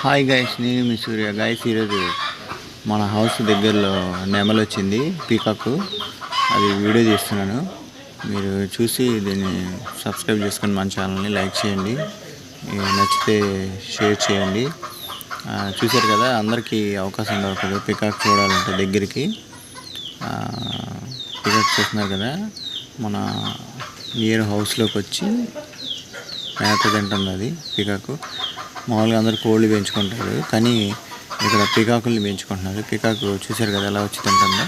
Hi guys, నేను మీ సూర్య. Guys, ఈరోజు మన హౌస్ దగ్గరలో నెమలి వచ్చింది, పీకాక్. అది వీడియో చేస్తున్నాను. మీరు చూసి దీన్ని సబ్స్క్రైబ్ చేసుకొని మన ఛానల్ని లైక్ చేయండి, నచ్చితే షేర్ చేయండి. చూశారు కదా, అందరికీ అవకాశం దొరకదు పీకాక్ చూడాలంటే దగ్గరికి. పీకాక్ చూస్తున్నారు కదా, మన నియర్ హౌస్లోకి వచ్చి మేత తింటుంది అది పీకాక్. మామూలుగా అందరూ కోళ్ళు పెంచుకుంటారు, కానీ ఇక్కడ పీకాకుల్ని పెంచుకుంటున్నారు. పీకాక్ చూశారు కదా ఎలా వచ్చి తింటుందో.